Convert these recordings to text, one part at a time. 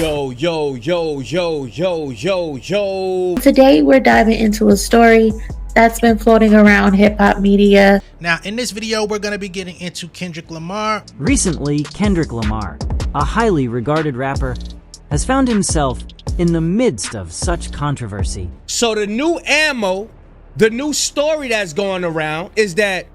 Yo, yo, yo, yo, yo, yo, yo. Today we're diving into a story that's been floating around hip-hop media. Now, in this video, we're going to be getting into Kendrick Lamar. Recently, Kendrick Lamar, a highly regarded rapper, has found himself in the midst of such controversy. So the new ammo, the new story that's going around is that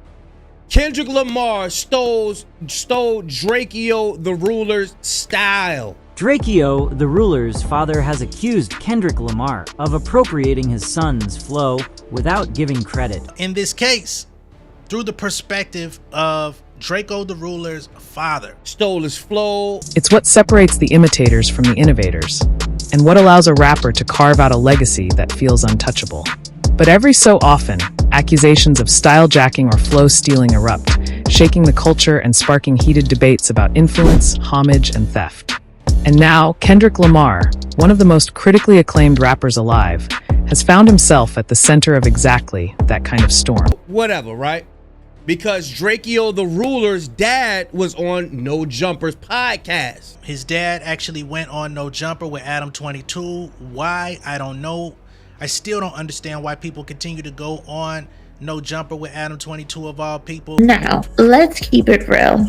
Kendrick Lamar stole Drakeo the Ruler's style. Drakeo, the Ruler's father, has accused Kendrick Lamar of appropriating his son's flow without giving credit. In this case, through the perspective of Drakeo the Ruler's father. Stole his flow. It's what separates the imitators from the innovators, and what allows a rapper to carve out a legacy that feels untouchable. But every so often, accusations of style jacking or flow stealing erupt, shaking the culture and sparking heated debates about influence, homage, and theft. And now, Kendrick Lamar, one of the most critically acclaimed rappers alive, has found himself at the center of exactly that kind of storm. Whatever, right? Because Drakeo the Ruler's dad was on No Jumper's podcast. His dad actually went on No Jumper with Adam 22. Why? I don't know. I still don't understand why people continue to go on No Jumper with Adam 22 of all people. Now, let's keep it real.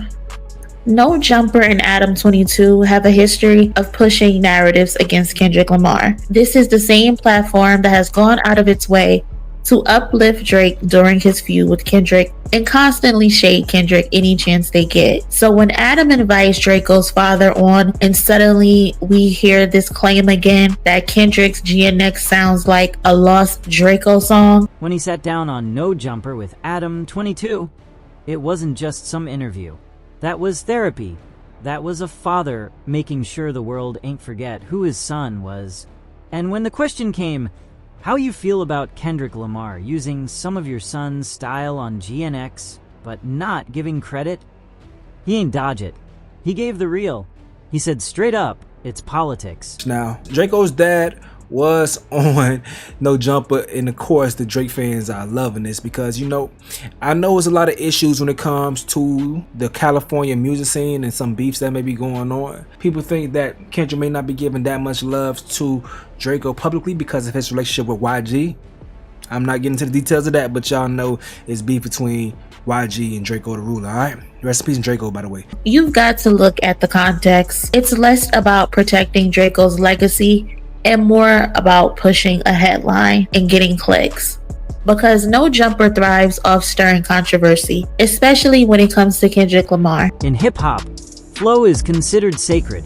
No Jumper and Adam 22 have a history of pushing narratives against Kendrick Lamar. This is the same platform that has gone out of its way to uplift Drake during his feud with Kendrick and constantly shade Kendrick any chance they get. So when Adam invites Drakeo's father on and suddenly we hear this claim again that Kendrick's GNX sounds like a lost Drakeo song. When he sat down on No Jumper with Adam 22, it wasn't just some interview. That was therapy. That was a father making sure the world ain't forget who his son was. And when the question came, how you feel about Kendrick Lamar using some of your son's style on GNX, but not giving credit? He ain't dodge it. He gave the real. He said straight up, it's politics. Now, Drakeo's dad was on No Jumper, and of course the Drake fans are loving this because, you know, I know there's a lot of issues when it comes to the California music scene and some beefs that may be going on. People think that Kendrick may not be giving that much love to Drakeo publicly because of his relationship with YG. I'm not getting into the details of that, but y'all know it's beef between YG and Drakeo the Ruler, alright? Rest in peace, Drakeo, by the way. You've got to look at the context. It's less about protecting Drakeo's legacy and more about pushing a headline and getting clicks. Because No Jumper thrives off stirring controversy, especially when it comes to Kendrick Lamar. In hip-hop, flow is considered sacred.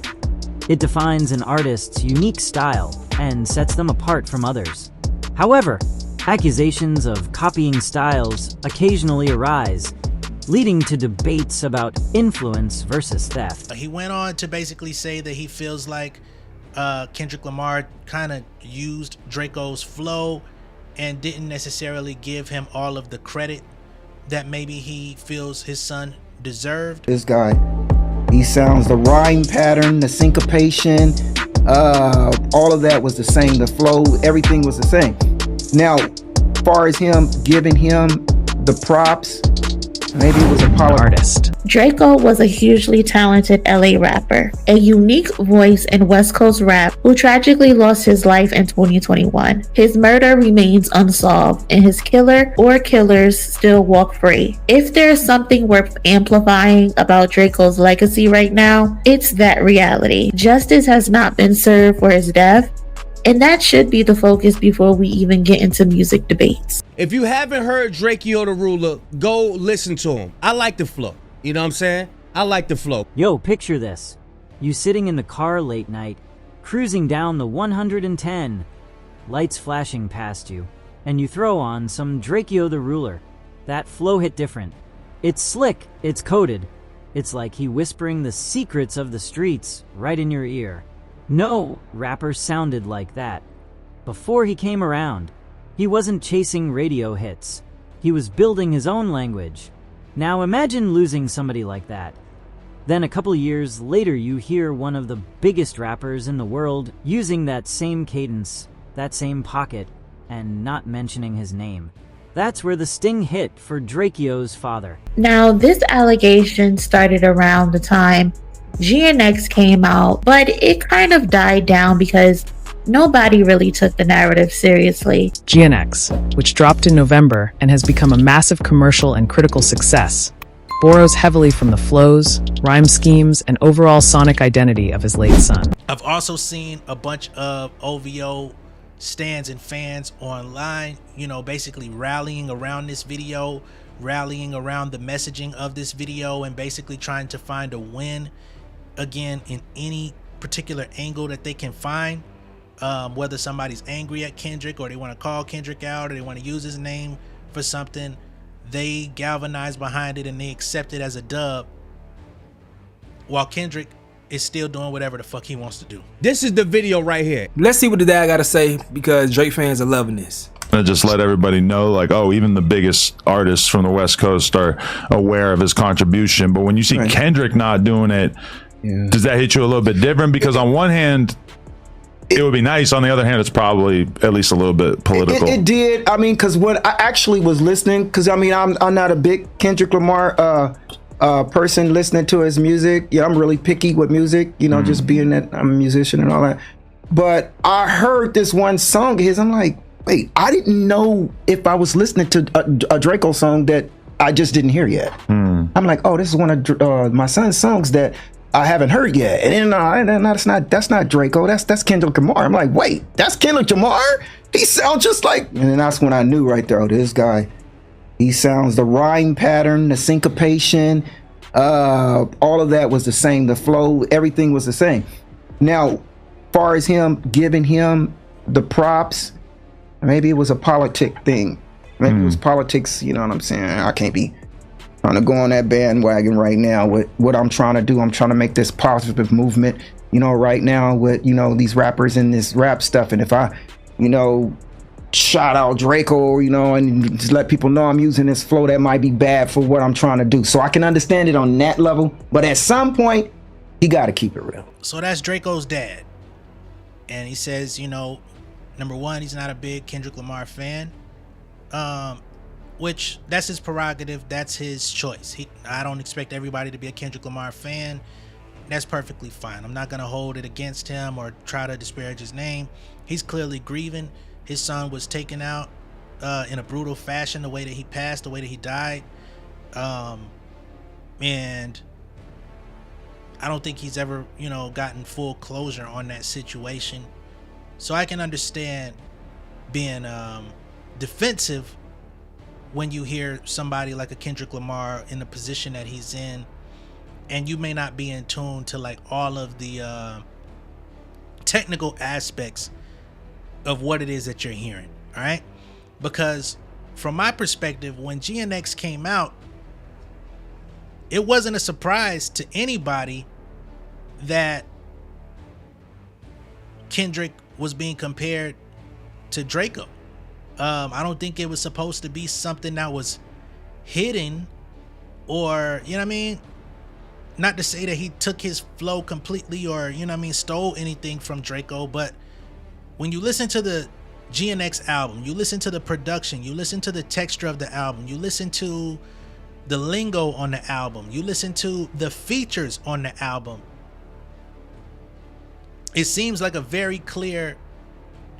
It defines an artist's unique style and sets them apart from others. However, accusations of copying styles occasionally arise, leading to debates about influence versus theft. He went on to basically say that he feels like Kendrick Lamar kind of used Drakeo's flow and didn't necessarily give him all of the credit that maybe he feels his son deserved. This guy, he sounds, the rhyme pattern, the syncopation, all of that was the same. The flow, everything was the same. Now, as far as him giving him the props, maybe it was a artist. Drakeo was a hugely talented LA rapper, a unique voice in West Coast rap who tragically lost his life in 2021. His murder remains unsolved and his killer or killers still walk free. If there's something worth amplifying about Drakeo's legacy right now, it's that reality. Justice has not been served for his death, and that should be the focus before we even get into music debates. If you haven't heard Drakeo the Ruler, go listen to him. I like the flow. You know what I'm saying? I like the flow. Yo, picture this. You sitting in the car late night, cruising down the 110, lights flashing past you, and you throw on some Drakeo the Ruler. That flow hit different. It's slick, it's coded. It's like he whispering the secrets of the streets right in your ear. No rapper sounded like that. Before he came around, he wasn't chasing radio hits. He was building his own language. Now imagine losing somebody like that. Then a couple years later you hear one of the biggest rappers in the world using that same cadence, that same pocket, and not mentioning his name. That's where the sting hit for Drakeo's father. Now, this allegation started around the time GNX came out, but it kind of died down because nobody really took the narrative seriously. GNX, which dropped in November and has become a massive commercial and critical success, borrows heavily from the flows, rhyme schemes, and overall sonic identity of his late son. I've also seen a bunch of OVO stands and fans online, you know, basically rallying around this video, rallying around the messaging of this video, and basically trying to find a win again in any particular angle that they can find. Whether somebody's angry at Kendrick, or they want to call Kendrick out, or they want to use his name for something, they galvanize behind it and they accept it as a dub, while Kendrick is still doing whatever the fuck he wants to do. This is the video right here. Let's see what the dad got to say, because Drake fans are loving this. And just let everybody know, like, oh, even the biggest artists from the West Coast are aware of his contribution. But when you see Kendrick not doing it, does that hit you a little bit different? Because on one hand, it would be nice. On the other hand, it's probably at least a little bit political. It did. I mean, because when I actually was listening, because I mean, I'm not a big Kendrick Lamar person listening to his music. Yeah, I'm really picky with music, you know, just being that I'm a musician and all that. But I heard this one song of his. I'm like, wait, I didn't know if I was listening to a Drakeo song that I just didn't hear yet. I'm like, oh, this is one of my son's songs that I haven't heard yet. And then that's not Drakeo. That's Kendrick Lamar. I'm like, wait, that's Kendrick Lamar? He sounds just like. And then that's when I knew right there, oh, this guy, he sounds, the rhyme pattern, the syncopation, all of that was the same. The flow, everything was the same. Now, far as him giving him the props, maybe it was a politic thing. Maybe it was politics, you know what I'm saying? I can't be trying to go on that bandwagon right now with what I'm trying to do. I'm trying to make this positive movement, you know, right now with, you know, these rappers and this rap stuff. And if I, you know, shout out Drakeo, you know, and just let people know I'm using this flow, that might be bad for what I'm trying to do. So I can understand it on that level. But at some point, you got to keep it real. So that's Drakeo's dad. And he says, you know, number one, he's not a big Kendrick Lamar fan. Which that's his prerogative, that's his choice. I don't expect everybody to be a Kendrick Lamar fan. That's perfectly fine. I'm not gonna hold it against him or try to disparage his name. He's clearly grieving. His son was taken out in a brutal fashion, the way that he passed, the way that he died. And I don't think he's ever, you know, gotten full closure on that situation. So I can understand being defensive when you hear somebody like a Kendrick Lamar in the position that he's in, and you may not be in tune to like all of the technical aspects of what it is that you're hearing. All right, because from my perspective, when GNX came out, it wasn't a surprise to anybody that Kendrick was being compared to Drakeo. I don't think it was supposed to be something that was hidden, or, you know what I mean? Not to say that he took his flow completely, or, you know what I mean, stole anything from Drakeo, but when you listen to the GNX album, you listen to the production, you listen to the texture of the album, you listen to the lingo on the album, you listen to the features on the album, it seems like a very clear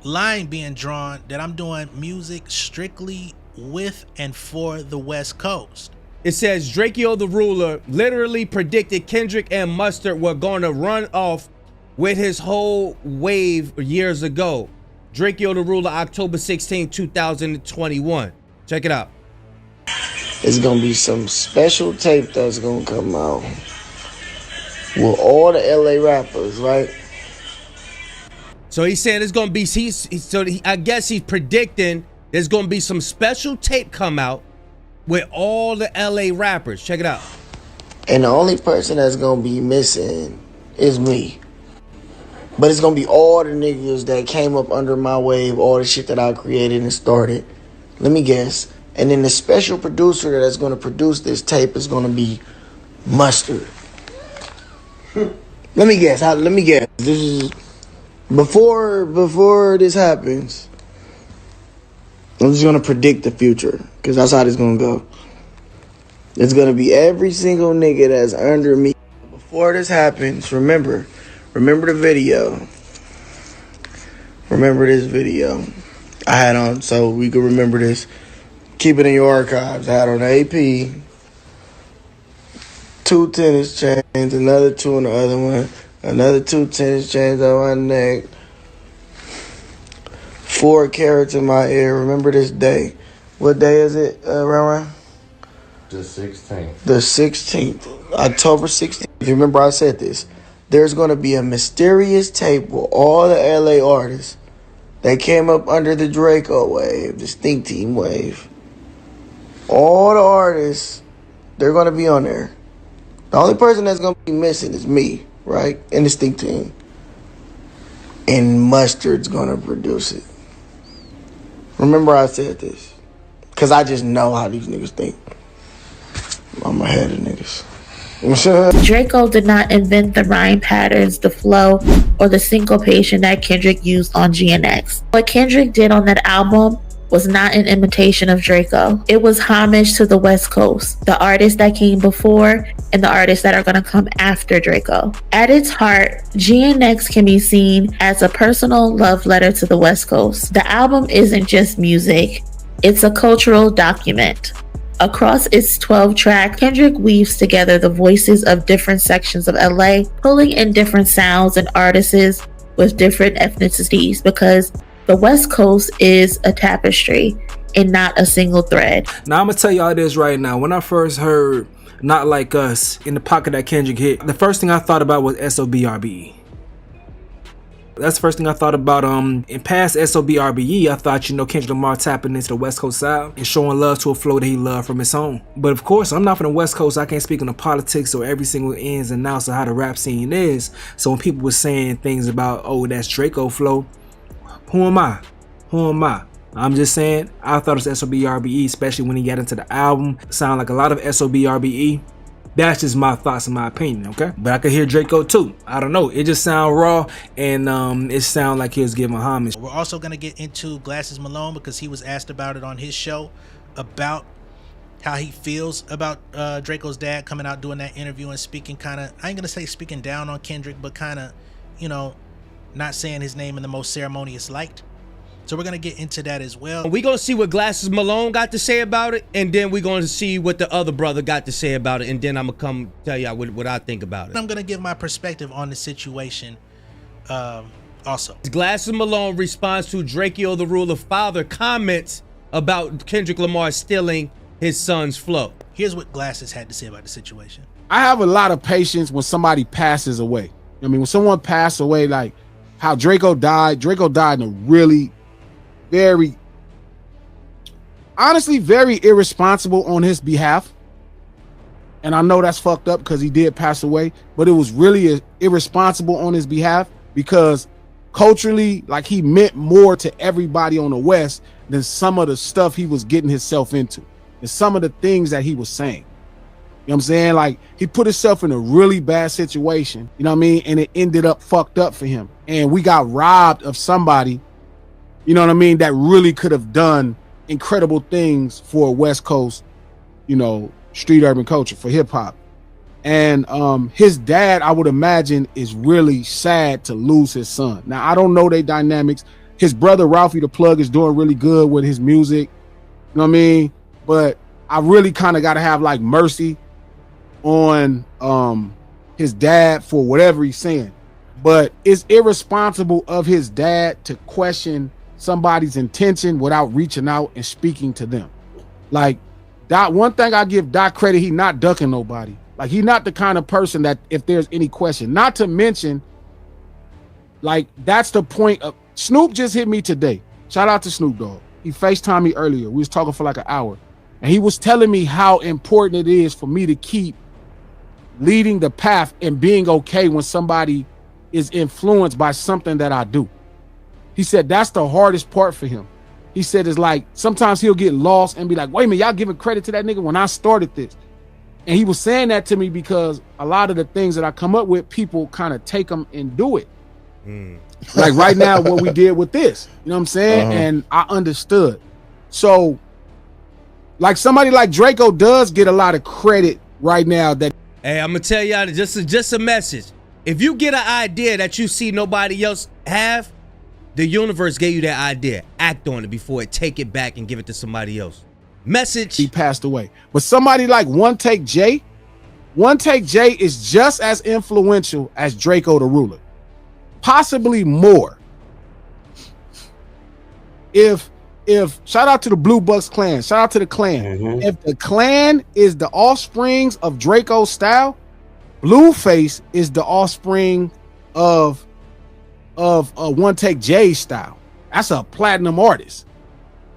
line being drawn that I'm doing music strictly with and for the West Coast. It says Drakeo the Ruler literally predicted Kendrick and Mustard were going to run off with his whole wave years ago. Drakeo the Ruler, October 16, 2021. Check it out. It's gonna be some special tape that's gonna come out with all the LA rappers, right? So he's saying it's gonna be, I guess he's predicting there's gonna be some special tape come out with all the LA rappers. Check it out. And the only person that's gonna be missing is me. But it's gonna be all the niggas that came up under my wave, all the shit that I created and started. Let me guess. And then the special producer that's gonna produce this tape is gonna be Mustard. Let me guess. This is before this happens. I'm just gonna predict the future, because that's how this gonna go. It's gonna be every single nigga that's under me before this happens, remember the video. Remember this video I had on, so we could remember this. Keep it in your archives. I had on AP, 2 tennis chains, another 2 on the other one, another 2 tennis chains on my neck, 4 carats in my ear. Remember this day. What day is it, Rowan? The 16th. The 16th. October 16th. If you remember, I said this. There's going to be a mysterious tape with all the LA artists that came up under the Drakeo wave, the Stink Team wave. All the artists, they're going to be on there. The only person that's going to be missing is me, right? And the Stink Team. And Mustard's going to produce it. Remember I said this. Because I just know how these niggas think. I'm ahead of niggas. Drakeo did not invent the rhyme patterns, the flow, or the syncopation that Kendrick used on GNX. What Kendrick did on that album was not an imitation of Drakeo. It was homage to the West Coast, the artists that came before and the artists that are going to come after Drakeo. At its heart, GNX can be seen as a personal love letter to the West Coast. The album isn't just music, it's a cultural document. Across its 12 tracks, Kendrick weaves together the voices of different sections of LA, pulling in different sounds and artists with different ethnicities, because the West Coast is a tapestry and not a single thread. Now I'm gonna tell y'all this right now. When I first heard Not Like Us in the pocket that Kendrick hit, the first thing I thought about was SOBRBE. That's the first thing I thought about. In past SOBRBE, I thought, Kendrick Lamar tapping into the West Coast side and showing love to a flow that he loved from his home. But of course, I'm not from the West Coast. I can't speak on the politics or every single ins and outs of how the rap scene is. So when people were saying things about, oh, that's Drakeo flow, who am I? I'm just saying, I thought it was SOBRBE, especially when he got into the album. It sounded like a lot of SOBRBE. That's just my thoughts and my opinion, okay? But I could hear Drakeo too. I don't know. It just sound raw, and it sound like he was giving homage. We're also going to get into Glasses Malone because he was asked about it on his show, about how he feels about Drakeo's dad coming out doing that interview and speaking kind of, I ain't going to say speaking down on Kendrick, but kind of, not saying his name in the most ceremonious light. So we're going to get into that as well. We're going to see what Glasses Malone got to say about it, and then we're going to see what the other brother got to say about it, and then I'm going to come tell y'all what I think about it. I'm going to give my perspective on the situation also. Glasses Malone responds to Drakeo the Ruler father comments about Kendrick Lamar stealing his son's flow. Here's what Glasses had to say about the situation. I have a lot of patience when somebody passes away. I mean, when someone passed away, like how Drakeo died in a really very irresponsible on his behalf. And I know that's fucked up because he did pass away, but it was really irresponsible on his behalf because culturally, like, he meant more to everybody on the West than some of the stuff he was getting himself into and some of the things that he was saying. You know what I'm saying? Like, he put himself in a really bad situation, you know what I mean? And it ended up fucked up for him. And we got robbed of somebody, you know what I mean, that really could have done incredible things for West Coast, street urban culture, for hip hop. And his dad, I would imagine, is really sad to lose his son. Now, I don't know their dynamics. His brother, Ralphie the Plug, is doing really good with his music. You know what I mean? But I really kind of got to have like mercy on his dad for whatever he's saying. But it's irresponsible of his dad to question somebody's intention without reaching out and speaking to them. Like, Doc, one thing I give Doc credit, he not ducking nobody. Like, he not the kind of person that if there's any question, not to mention, like, that's the point of, Snoop just hit me today. Shout out to Snoop Dogg. He FaceTimed me earlier. We was talking for like an hour. And he was telling me how important it is for me to keep leading the path and being okay when somebody is influenced by something that I do. He said that's the hardest part for him. He said it's like sometimes he'll get lost and be like, wait a minute, y'all giving credit to that nigga when I started this. And he was saying that to me because a lot of the things that I come up with, people kind of take them and do it. Like right now, what we did with this, you know what I'm saying? And I understood. So like somebody like Drakeo does get a lot of credit right now that Hey, I'm gonna tell y'all just a message. If you get an idea that you see nobody else have, the universe gave you that idea. Act on it before it take it back and give it to somebody else. Message. He passed away. But somebody like One Take Jay is just as influential as Drakeo the Ruler. Possibly more. If shout out to the Blue Bucks clan, shout out to the clan. If the clan is the offsprings of Drakeo's style, Blueface is the offspring of One Take Jay's style. That's a platinum artist.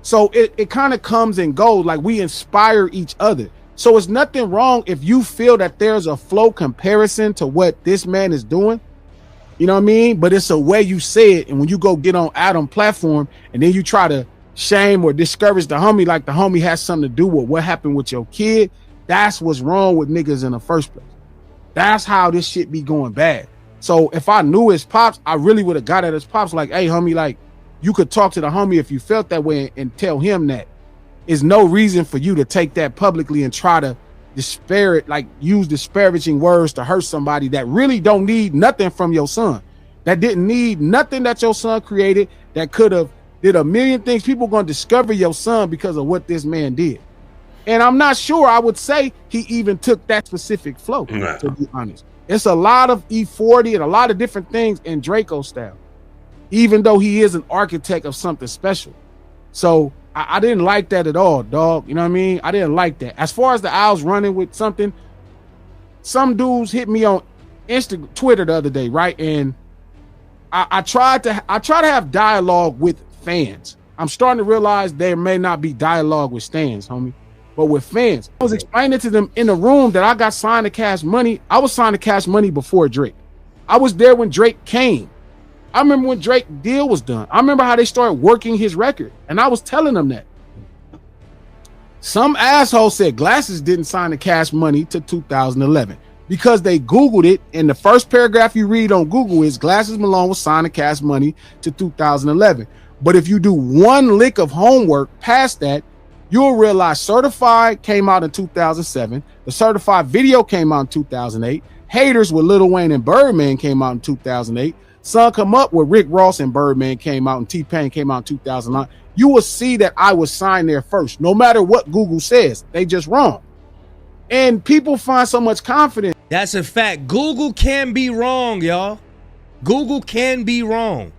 So it kind of comes and goes, like we inspire each other. So it's nothing wrong if you feel that there's a flow comparison to what this man is doing. You know what I mean? But it's a way you say it. And when you go get on Adam platform and then you try to shame or discourage the homie, like the homie has something to do with what happened with your kid, that's what's wrong with niggas in the first place. That's how this shit be going bad. So if I knew his pops, I really would have got at his pops like, hey, homie, like, you could talk to the homie if you felt that way and tell him that. Is no reason for you to take that publicly and try to disparage, like use disparaging words to hurt somebody that really don't need nothing from your son, that didn't need nothing that your son created, that could have did a million things. People going to discover your son because of what this man did. And I'm not sure I would say he even took that specific flow, to be honest. It's a lot of E40 and a lot of different things in Drakeo style, even though he is an architect of something special. So I didn't like that at all, dog. You know what I mean? I didn't like that. As far as the Owls running with something, some dudes hit me on Twitter the other day, right? And I try to have dialogue with fans. I'm starting to realize there may not be dialogue with stands, homie, but with fans. I was explaining to them in the room that I got signed to Cash Money. I was signed to Cash Money before Drake. I was there when Drake came. I remember when Drake deal was done. I remember how they started working his record, and I was telling them that. Some asshole said Glasses didn't sign the Cash Money to 2011 because they Googled it, and the first paragraph you read on Google is Glasses Malone was signed to Cash Money to 2011. But if you do one lick of homework past that, you'll realize Certified came out in 2007. The Certified video came out in 2008. Haters with Lil Wayne and Birdman came out in 2008. Sun Come Up with Rick Ross and Birdman came out, and T-Pain came out in 2009. You will see that I was signed there first, no matter what Google says. They just wrong. And people find so much confidence. That's a fact. Google can be wrong, y'all. Google can be wrong.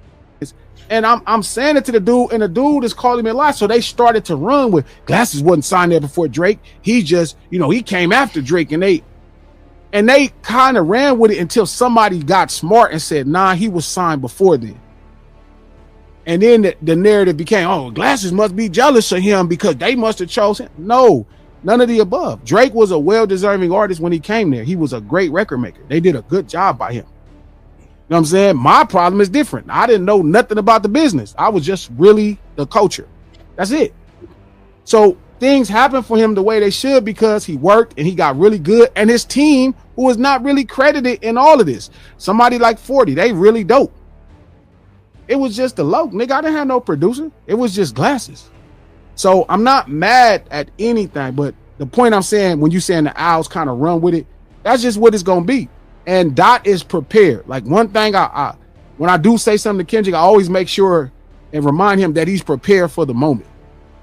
And I'm saying it to the dude, and the dude is calling me a lie. So they started to run with Glasses wasn't signed there before Drake. He just, he came after Drake, and they kind of ran with it until somebody got smart and said, nah, he was signed before then. And then the narrative became, oh, Glasses must be jealous of him because they must have chosen him. No, none of the above. Drake was a well-deserving artist when he came there. He was a great record maker. They did a good job by him. You know what I'm saying? My problem is different. I didn't know nothing about the business. I was just really the culture. That's it. So things happened for him the way they should because he worked and he got really good. And his team, who is not really credited in all of this, somebody like 40, they really dope. It was just the low. Nigga, I didn't have no producer. It was just Glasses. So I'm not mad at anything, but the point I'm saying, when you saying the Owls kind of run with it, that's just what it's going to be. And Dot is prepared. Like one thing I when I do say something to Kendrick, I always make sure and remind him that he's prepared for the moment.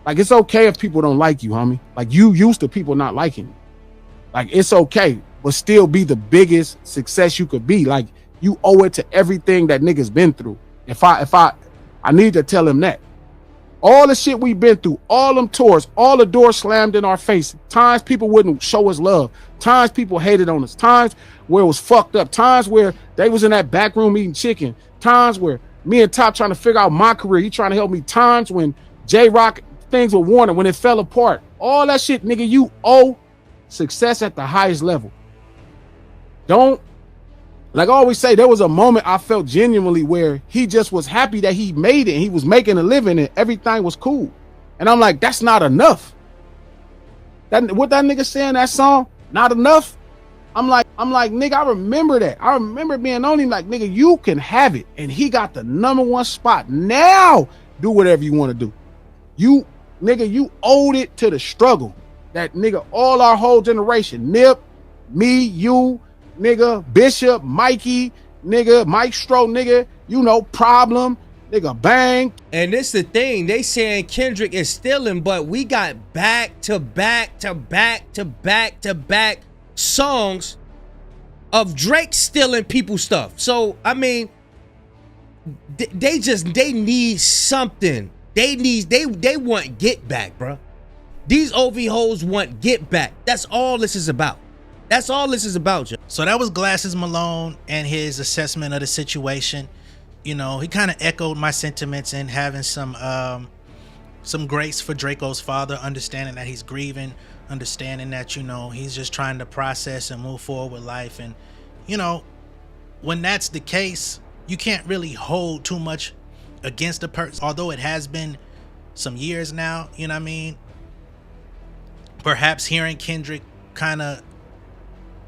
Like, it's okay if people don't like you, homie. Like, you used to people not liking you. Like, it's okay, but still be the biggest success you could be. Like, you owe it to everything that niggas been through. If I need to tell him that. All the shit we've been through, all them tours, all the doors slammed in our face. Times people wouldn't show us love. Times people hated on us. Times where it was fucked up. Times where they was in that back room eating chicken. Times where me and Top trying to figure out my career. He trying to help me. Times when J-Rock, things were Warner, when it fell apart. All that shit, nigga, you owe success at the highest level. Don't, like I always say, there was a moment I felt genuinely where he just was happy that he made it and he was making a living and everything was cool. And I'm like, that's not enough. What that nigga saying that song, not enough? I'm like, nigga, I remember that. I remember being on him like, nigga, you can have it. And he got the #1 spot. Now do whatever you want to do. You, nigga, you owed it to the struggle. That nigga, all our whole generation, Nip, Me, you, nigga, Bishop, Mikey, nigga, Mike Stro, nigga, you know, Problem, nigga, Bang. And this the thing, they saying Kendrick is stealing, but we got back to back to back to back to back songs of Drake stealing people's stuff. So I mean, they need something. They want get back, bro. These OV hoes want get back. That's all this is about. That's all this is about, yo. So that was Glasses Malone and his assessment of the situation. You know, he kind of echoed my sentiments in having some grace for Draco's father, understanding that he's grieving, understanding that, you know, he's just trying to process and move forward with life. And, you know, when that's the case, you can't really hold too much against a person, although it has been some years now, you know what I mean? Perhaps hearing Kendrick kind of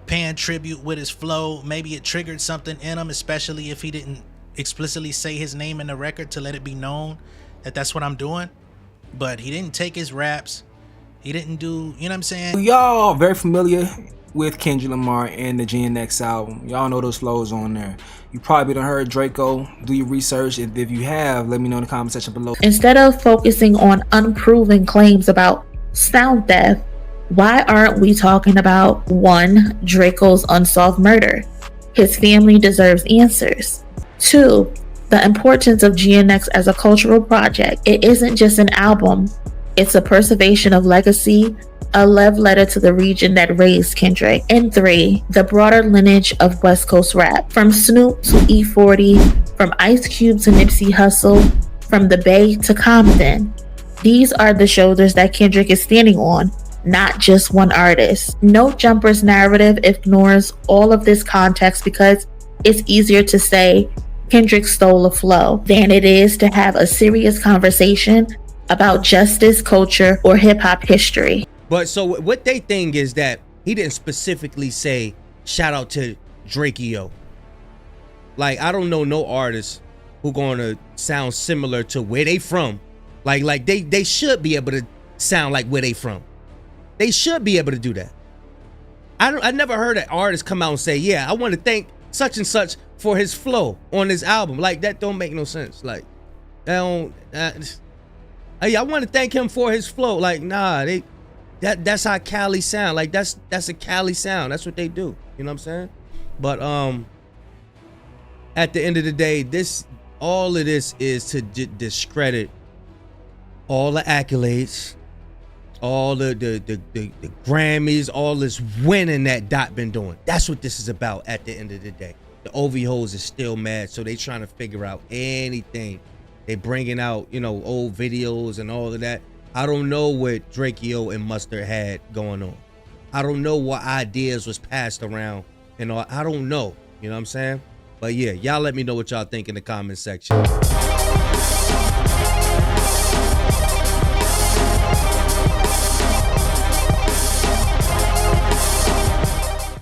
paying tribute with his flow, maybe it triggered something in him, especially if he didn't explicitly say his name in the record to let it be known that that's what I'm doing. But he didn't take his raps, he didn't do, you know what I'm saying? Y'all very familiar with Kendrick Lamar and the GNX album. Y'all know those flows on there. You probably done heard Drakeo. Do your research. If you have, let me know in the comment section below. Instead of focusing on unproven claims about sound theft, why aren't we talking about 1. Draco's unsolved murder? His family deserves answers. 2. The importance of GNX as a cultural project. It isn't just an album, it's a preservation of legacy, a love letter to the region that raised Kendrick. And 3. The broader lineage of West Coast rap. From Snoop to E40, from Ice Cube to Nipsey Hussle, from the Bay to Compton. These are the shoulders that Kendrick is standing on, not just one artist. No Jumper's narrative ignores all of this context because it's easier to say Kendrick stole a flow than it is to have a serious conversation about justice, culture, or hip-hop history. But so what they think is that he didn't specifically say shout out to Drakeo. Like, I don't know no artist who gonna sound similar to where they from. Like they should be able to sound like where they from. They should be able to do that. I never heard an artist come out and say, yeah, I want to thank such and such for his flow on his album. Like, that don't make no sense. Like, that don't, hey, I want to thank him for his flow. Like, nah, that's how Cali sound. Like, that's a Cali sound. That's what they do. You know what I'm saying? But at the end of the day, all of this is to discredit all the accolades, all the Grammys, all this winning that Dot been doing. That's what this is about at the end of the day. The OV hoes is still mad, so they trying to figure out anything. They bringing out, you know, old videos and all of that. I don't know what Drakeo and Mustard had going on. I don't know what ideas was passed around and all. I don't know. You know what I'm saying? But yeah, y'all let me know what y'all think in the comment section.